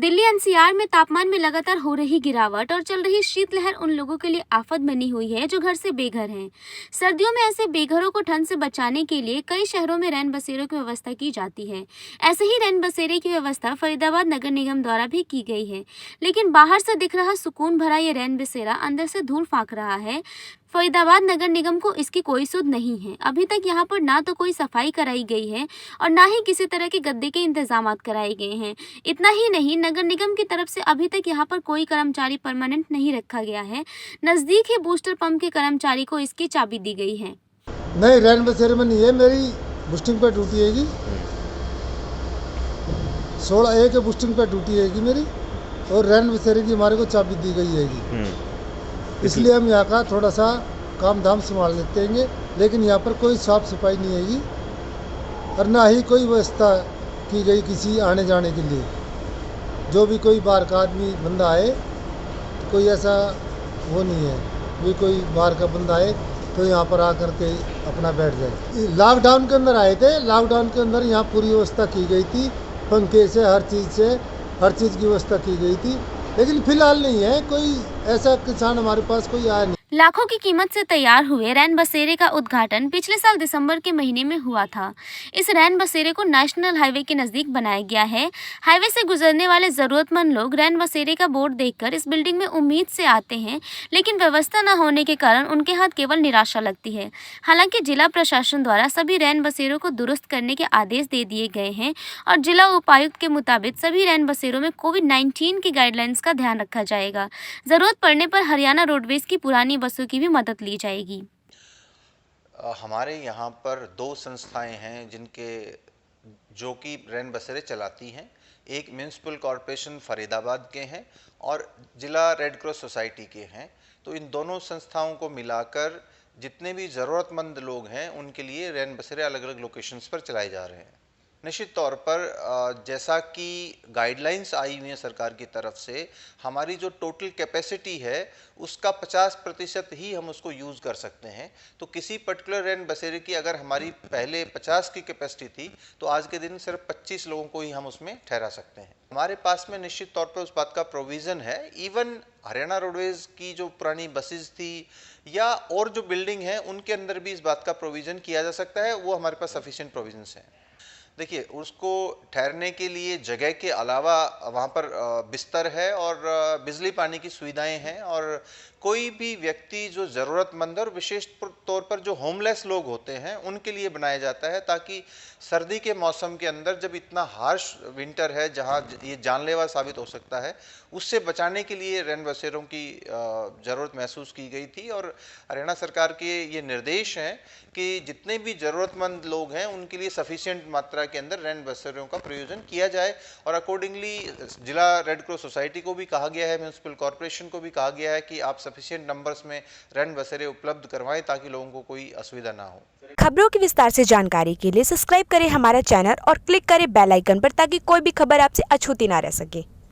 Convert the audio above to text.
Delhi NCR में तापमान में लगातार हो रही गिरावट और चल रही शीतलहर उन लोगों के लिए आफत बनी हुई है जो घर से बेघर हैं। सर्दियों में ऐसे बेघरों को ठंड से बचाने के लिए कई शहरों में रैन बसेरों की व्यवस्था की जाती है। ऐसे ही रैन बसेरे की व्यवस्था फरीदाबाद नगर निगम द्वारा भी की गई है, लेकिन बाहर से दिख रहा सुकून भरा ये रैन बसेरा अंदर से धूल फाँक रहा है। फरीदाबाद नगर निगम को इसकी कोई सुध नहीं है। अभी तक यहाँ पर ना तो कोई सफाई कराई गई है और ना ही किसी तरह के गद्दे के इंतजामात कराए गए हैं। इतना ही नहीं, नगर निगम की तरफ से अभी तक यहाँ पर कोई कर्मचारी परमानेंट नहीं रखा गया है। नज़दीक ही बूस्टर पंप के कर्मचारी को इसकी चाबी दी गई है। नहीं, रैन बसेरे में नहीं है, मेरी बूस्टिंग पर ड्यूटी हैगी। 16A के बूस्टिंग पर ड्यूटी हैगी मेरी, और रैन बसेरे की हमारे को चाबी दी गई हैगी। इसलिए हम यहाँ का थोड़ा सा काम धाम संभाल लेते हैं, लेकिन यहाँ पर कोई साफ सफाई नहीं हैगी और ना ही कोई व्यवस्था की गई किसी आने जाने के लिए। जो भी कोई बाहर का आदमी बंदा आए तो कोई ऐसा वो नहीं है भी कोई बाहर का बंदा आए तो यहाँ पर आकर के अपना बैठ जाए। लॉकडाउन के अंदर आए थे, लॉकडाउन के अंदर यहाँ पूरी व्यवस्था की गई थी, पंखे से हर चीज़ की व्यवस्था की गई थी, लेकिन फिलहाल नहीं है। कोई ऐसा किसान हमारे पास कोई आया नहीं। लाखों की कीमत से तैयार हुए रैन बसेरे का उद्घाटन पिछले साल दिसंबर के महीने में हुआ था। इस रैन बसेरे को नेशनल हाईवे के नज़दीक बनाया गया है। हाईवे से गुजरने वाले ज़रूरतमंद लोग रैन बसेरे का बोर्ड देखकर इस बिल्डिंग में उम्मीद से आते हैं, लेकिन व्यवस्था न होने के कारण उनके हाथ केवल निराशा लगती है। हालांकि जिला प्रशासन द्वारा सभी रैन बसेरों को दुरुस्त करने के आदेश दे दिए गए हैं और जिला उपायुक्त के मुताबिक सभी रैन बसेरों में कोविड-19 की गाइडलाइंस का ध्यान रखा जाएगा। ज़रूरत पड़ने पर हरियाणा रोडवेज की पुरानी बसों की भी मदद ली जाएगी। हमारे यहाँ पर 2 संस्थाएं हैं जो कि रैन बसेरे चलाती हैं। एक म्यूनिसिपल कॉरपोरेशन फरीदाबाद के हैं और जिला रेड क्रॉस सोसाइटी के हैं। तो इन दोनों संस्थाओं को मिलाकर जितने भी ज़रूरतमंद लोग हैं उनके लिए रैन बसेरे अलग अलग लोकेशंस पर चलाए जा रहे हैं। निश्चित तौर पर जैसा कि गाइडलाइंस आई हुई है सरकार की तरफ से, हमारी जो टोटल कैपेसिटी है उसका 50% ही हम उसको यूज़ कर सकते हैं। तो किसी पर्टिकुलर रैन बसेरे की अगर हमारी पहले 50 की कैपेसिटी थी तो आज के दिन सिर्फ 25 लोगों को ही हम उसमें ठहरा सकते हैं। हमारे पास में निश्चित तौर पर उस बात का प्रोविज़न है। इवन हरियाणा रोडवेज की जो पुरानी बसेज थी या और जो बिल्डिंग है उनके अंदर भी इस बात का प्रोविज़न किया जा सकता है। वो हमारे पास सफिशिएंट प्रोविजंस हैं। देखिए, उसको ठहरने के लिए जगह के अलावा वहाँ पर बिस्तर है और बिजली पानी की सुविधाएं हैं, और कोई भी व्यक्ति जो ज़रूरतमंद और विशेष तौर पर जो होमलेस लोग होते हैं उनके लिए बनाया जाता है, ताकि सर्दी के मौसम के अंदर जब इतना हार्श विंटर है जहाँ ये जानलेवा साबित हो सकता है, उससे बचाने के लिए रैन बसेरों की ज़रूरत महसूस की गई थी। और हरियाणा सरकार के ये निर्देश हैं कि जितने भी ज़रूरतमंद लोग हैं उनके लिए सफिशिएंट मात्रा के अंदर रैन बसेरों का प्रयोजन किया जाए। और अकॉर्डिंगली जिला रेड क्रॉस सोसाइटी को भी कहा गया है, म्यूनिसिपल कॉरपोरेशन को भी कहा गया है कि आप सफिशिएंट नंबर्स में रैन बसेरे उपलब्ध करवाएं ताकि लोगों को कोई असुविधा ना हो। खबरों की विस्तार से जानकारी के लिए सब्सक्राइब करें हमारा चैनल और क्लिक करें बेल आइकन पर, ताकि कोई भी खबर आपसे अछूती ना रह सके।